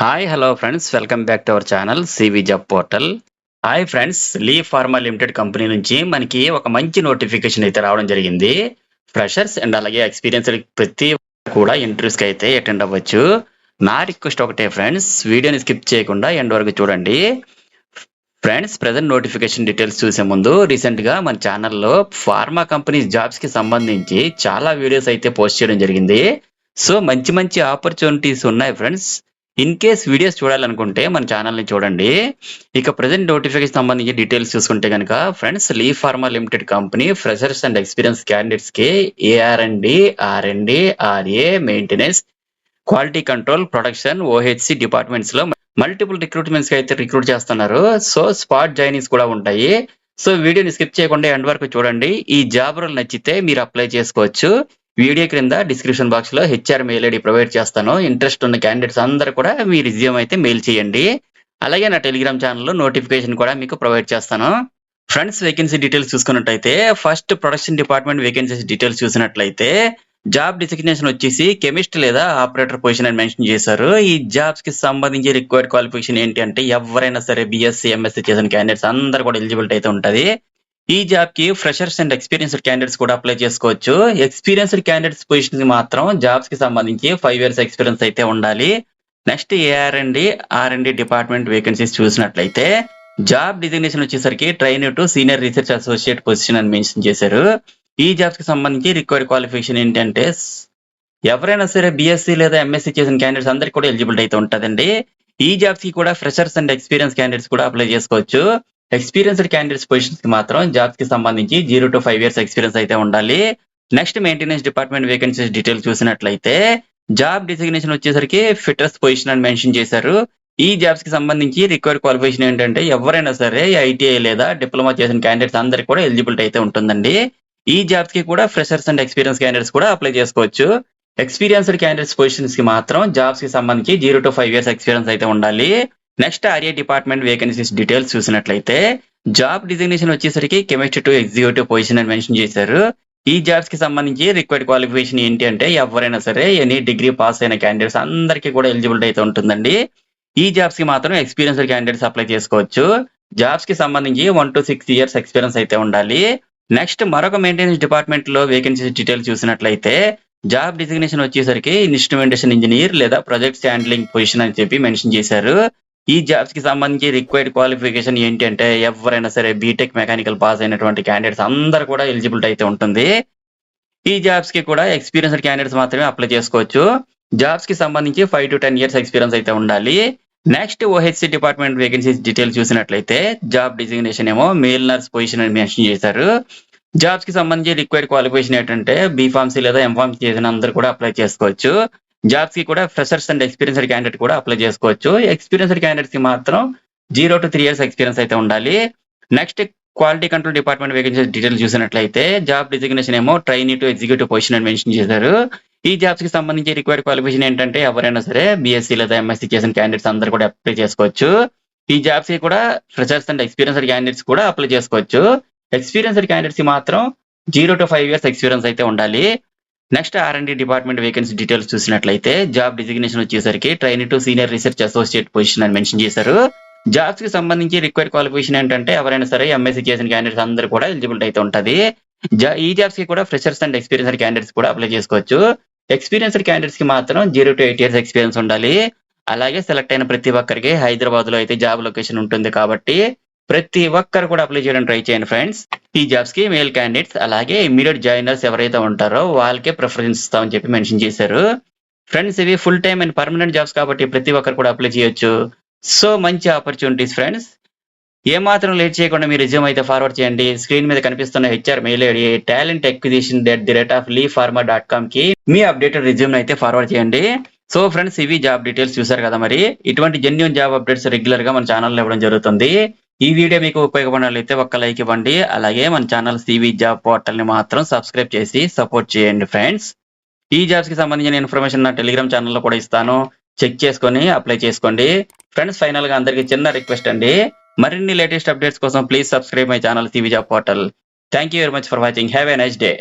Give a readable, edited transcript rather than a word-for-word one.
Hi hello friends welcome back to our channel CV job portal. Hi friends, Lee pharma limited company నుంచి మనకి ఒక మంచి notification అయితే రావడం జరిగింది. ఫ్రెషర్స్ అండ్ అలాగే ఎక్స్పీరియన్స్ ప్రతి కూడా ఇంటర్వ్యూస్కి అయితే అటెండ్ అవ్వచ్చు. నా రిక్వెస్ట్ ఒకటే ఫ్రెండ్స్, వీడియోని స్కిప్ చేయకుండా ఎండ్ వరకు చూడండి. ఫ్రెండ్స్, ప్రెజెంట్ నోటిఫికేషన్ డీటెయిల్స్ చూసే ముందు రీసెంట్గా మన ఛానల్లో ఫార్మా కంపెనీస్ జాబ్స్కి సంబంధించి చాలా వీడియోస్ అయితే పోస్ట్ చేయడం జరిగింది. సో మంచి మంచి ఆపర్చునిటీస్ ఉన్నాయి ఫ్రెండ్స్. ఇన్ కేస్ వీడియోస్ చూడాలనుకుంటే మన ఛానల్ని చూడండి. ఇక ప్రజెంట్ నోటిఫికేషన్ సంబంధించి డీటెయిల్స్ చూసుకుంటే కనుక friends, Lee pharma limited company freshers and experience క్యాండిడేట్స్కి AR and D, R and D, RA, maintenance, quality control, production, OHC departments లో మల్టిపుల్ రిక్రూట్మెంట్స్ కి అయితే రిక్రూట్ చేస్తున్నారు. సో స్పాట్ జాయినింగ్స్ కూడా ఉంటాయి. సో వీడియోని స్కిప్ చేయకుండా ఎండ్ వరకు చూడండి. ఈ జాబ్ రోల్ నచ్చితే మీరు అప్లై చేసుకోవచ్చు. వీడియో క్రింద డిస్క్రిప్షన్ బాక్స్ లో హెచ్ఆర్ మెయిల్ ఐడి ప్రొవైడ్ చేస్తాను. ఇంట్రెస్ట్ ఉన్న క్యాండిడేట్స్ అందరూ కూడా మీ రిజ్యూమ్ అయితే మెయిల్ చేయండి. అలాగే నా టెలిగ్రామ్ ఛానల్లో నోటిఫికేషన్ కూడా మీకు ప్రొవైడ్ చేస్తాను. ఫ్రెండ్స్, వేకెన్సీ డీటెయిల్స్ చూసుకున్నట్లయితే first production department vacancies details చూసినట్లయితే జాబ్ డిసిగ్నేషన్ వచ్చేసి కెమిస్ట్ లేదా ఆపరేటర్ పొజిషన్ అని మెన్షన్ చేశారు. ఈ జాబ్స్ కి సంబంధించి రిక్వైర్డ్ క్వాలిఫికేషన్ ఏంటి అంటే ఎవరైనా సరే బిఎస్సీ, ఎంఎస్సీ చేసిన క్యాండిడేట్స్ అందరూ కూడా ఎలిజిబిలిటీ అయితే ఉంటుంది. ఈ జాబ్ కి ఫ్రెషర్స్ అండ్ ఎక్స్పీరియన్స్డ్ క్యాండిడేట్స్ కూడా అప్లై చేసుకోవచ్చు. ఎక్స్పీరియన్స్డ్ క్యాండిడేట్స్ పొజిషన్ కి మాత్రం జాబ్స్ కి సంబంధించి 5 years ఎక్స్పీరియన్స్ అయితే ఉండాలి. Next AR and D, R and D department vacancies చూసినట్లయితే జాబ్ డిజిగ్నేషన్ వచ్చేసరికి train to senior research associate position అని మెన్షన్ చేశారు. ఈ జాబ్స్ కి సంబంధించి రిక్వైర్డ్ క్వాలిఫికేషన్ ఏంటంటే ఎవరైనా సరే బిఎస్సీ లేదా ఎంఎస్సీ చేసిన క్యాండిడేట్స్ అందరికి కూడా ఎలిజిబిలిటీ అయితే ఉంటుందండి. ఈ జాబ్స్ కి కూడా ఫ్రెషర్స్ అండ్ ఎక్స్పీరియన్స్ క్యాండిడేట్స్ కూడా అప్లై చేసుకోవచ్చు. ఎక్స్పీరియన్స్డ్ క్యాండిడేట్స్ పొజిషన్స్ కి మాత్రం జాబ్స్ కి సంబంధించి 0 to 5 years ఎక్స్పీరియన్స్ అయితే ఉండాలి. Next maintenance department vacancies details చూసినట్లయితే జాబ్ డిసిగ్నేషన్ వచ్చేసరికి ఫిటర్స్ పొజిషన్ అని మెన్షన్ చేశారు. ఈ జాబ్స్ కి సంబంధించి రిక్వైర్డ్ క్వాలిఫికేషన్ ఏంటంటే ఎవరైనా సరే ఐటీఐ లేదా డిప్లొమా చేసిన క్యాండిడేట్స్ అందరికి కూడా ఎలిజిబిలిటీ అయితే ఉంటుందండి. ఈ జాబ్స్ కి కూడా ఫ్రెషర్స్ అండ్ ఎక్స్పీరియన్స్ క్యాండిడేట్స్ కూడా అప్లై చేసుకోవచ్చు. ఎక్స్పీరియన్స్డ్ క్యాండిడేట్స్ పొజిషన్స్ కి మాత్రం జాబ్స్ కి సంబంధించి 0 to 5 years ఎక్స్పీరియన్స్ అయితే ఉండాలి. Next RA department vacancies details చూసినట్లయితే జాబ్ డిజిగ్నేషన్ వచ్చేసరికి కెమిస్ట్ టు ఎగ్జిక్యూటివ్ పొజిషన్ అని మెన్షన్ చేశారు. ఈ జాబ్స్ కి సంబంధించి రిక్వైర్డ్ క్వాలిఫికేషన్ ఏంటి అంటే ఎవరైనా సరే ఎనీ డిగ్రీ పాస్ అయిన క్యాండిడేట్స్ అందరికీ కూడా ఎలిజిబిలిటీ అయితే ఉంటుందండి. ఈ జాబ్స్ కి మాత్రం ఎక్స్పీరియన్స్డ్ క్యాండిడేట్స్ అప్లై చేసుకోవచ్చు. జాబ్స్ కి సంబంధించి 1 to 6 years ఎక్స్పీరియన్స్ అయితే ఉండాలి. నెక్స్ట్ మరొక మెయింటెనెన్స్ డిపార్ట్మెంట్ లో వేకెన్సీస్ డీటెయిల్స్ చూసినట్లయితే జాబ్ డిజిగ్నేషన్ వచ్చేసరికి ఇన్స్ట్రుమెంటేషన్ ఇంజనీర్ లేదా ప్రాజెక్ట్స్ హ్యాండ్లింగ్ పొజిషన్ అని చెప్పి మెన్షన్ చేశారు. ఈ జాబ్స్ కి సంబంధించి రిక్వైర్డ్ క్వాలిఫికేషన్ ఏంటి అంటే ఎవరైనా సరే బీటెక్ మెకానికల్ పాస్ అయినటువంటి క్యాండిడేట్స్ అందరూ కూడా ఎలిజిబిలిటీ అయితే ఉంటుంది. ఈ జాబ్స్ కి కూడా ఎక్స్పీరియన్స్డ్ క్యాండిడేట్స్ మాత్రమే అప్లై చేసుకోవచ్చు. జాబ్స్ కి సంబంధించి 5 to 10 years ఎక్స్పీరియన్స్ అయితే ఉండాలి. Next OHC department vacancies details చూసినట్లయితే జాబ్ డిజిగ్నేషన్ ఏమో మేల్ నర్స్ పొజిషన్ అని మెన్షన్ చేశారు. జాబ్స్ కి సంబంధించి రిక్వైర్డ్ క్వాలిఫికేషన్ ఏంటంటే బీఫార్మసీ లేదా ఎంఫార్మసీ చేసిన అందరూ కూడా అప్లై చేసుకోవచ్చు. జాబ్స్ కి కూడా ఫ్రెషర్స్ అండ్ ఎక్స్పీరియన్స్డ్ క్యాండిడేట్ కూడా అప్లై చేసుకోవచ్చు. ఎక్స్పీరియన్స్డ్ క్యాండిడేట్స్ కి మాత్రం 0 to 3 years ఎక్స్పీరియన్స్ అయితే ఉండాలి. Next quality control department vacancies details చూసినట్లయితే జాబ్ డిజిగ్నేషన్ ఏమో ట్రైనీ టు ఎగ్జిక్యూటివ్ పొజిషన్ అని మెన్షన్ చేశారు. ఈ జాబ్స్ కి సంబంధించి రిక్వైర్డ్ క్వాలిఫికేషన్ ఏంటంటే ఎవరైనా సరే బీఎస్సీ లేదా ఎంఎస్సీ చేసిన క్యాండిడేట్స్ అందరూ కూడా అప్లై చేసుకోవచ్చు. ఈ జాబ్స్ కి కూడా ఫ్రెషర్స్ అండ్ ఎక్స్పీరియన్స్డ్ క్యాండిడేట్స్ కూడా అప్లై చేసుకోవచ్చు. ఎక్స్పీరియన్స్డ్ క్యాండిడేట్స్ కి మాత్రం 0 to 5 years ఎక్స్పీరియన్స్ అయితే ఉండాలి. Next R and D department vacancy details చూసినట్లయితే జాబ్ డిజిగ్నేషన్ వచ్చేసరికి trainee to senior research associate position అని మెన్షన్ చేశారు. జాబ్స్ కి సంబంధించి రిక్వైర్డ్ క్వాలిఫికేషన్ ఏంటంటే ఎవరైనా సరే ఎంఎస్సీ చేసిన క్యాండిడేట్స్ అందరూ కూడా ఎలిజిబిలిటీ అయితే ఉంటుంది. ఈ జాబ్స్ కి కూడా ఫ్రెషర్స్ అండ్ ఎక్స్పీరియన్స్డ్ క్యాండిడేట్స్ కూడా అప్లై చేసుకోవచ్చు. ఎక్స్పీరియన్స్డ్ క్యాండిడేట్స్ కి మాత్రం 0 to 8 years ఎక్స్పీరియన్స్ ఉండాలి. అలాగే సెలెక్ట్ అయిన ప్రతి ఒక్కరికి హైదరాబాద్ లో అయితే జాబ్ లొకేషన్ ఉంటుంది కాబట్టి ప్రతి ఒక్కరు కూడా అప్లై చేయడం ట్రై చేయండి ఫ్రెండ్స్. ఈ జాబ్స్ కి మేల్ క్యాండిడేట్స్ అలాగే ఇమ్మీడియట్ జాయినర్స్ ఎవరైతే ఉంటారో వాళ్ళకే ప్రిఫరెన్స్ ఇస్తామని చెప్పి మెన్షన్ చేశారు. ఫ్రెండ్స్, ఇవి full time and permanent jobs కాబట్టి ప్రతి ఒక్కరు కూడా అప్లై చేయొచ్చు. సో మంచి ఆపర్చునిటీస్ ఫ్రెండ్స్. ఏమాత్రం లేట్ చేయకుండా మీ రిజ్యూమ్ అయితే ఫార్వర్డ్ చేయండి. స్క్రీన్ మీద కనిపిస్తున్న హెచ్ఆర్ మెయిల్ ఐడి talentacquisition@theratofleefarma.com కి మీ అప్డేటెడ్ రిజ్యూమ్ అయితే ఫార్వర్డ్ చేయండి. సో ఫ్రెండ్స్, ఇవి జాబ్ డీటెయిల్స్ చూసారు కదా. మరి ఇటువంటి జెన్యూన్ జాబ్ అప్డేట్స్ రెగ్యులర్ గా మన ఛానల్లో ఇవ్వడం జరుగుతుంది. ఈ వీడియో మీకు ఉపయోగపడినట్లయితే ఒక్క లైక్ ఇవ్వండి. అలాగే మన ఛానల్ సివి జాబ్ పోర్టల్ ని మాత్రం సబ్స్క్రైబ్ చేసి సపోర్ట్ చేయండి ఫ్రెండ్స్. ఈ జాబ్స్ కి సంబంధించిన ఇన్ఫర్మేషన్ నా టెలిగ్రామ్ ఛానల్లో కూడా ఇస్తాను. చెక్ చేసుకొని అప్లై చేసుకోండి ఫ్రెండ్స్. ఫైనల్ గా అందరికి చిన్న రిక్వెస్ట్ అండి, మరిన్ని లేటెస్ట్ అప్డేట్స్ కోసం please subscribe my channel CV job portal. Thank you very much for watching. Have a nice day.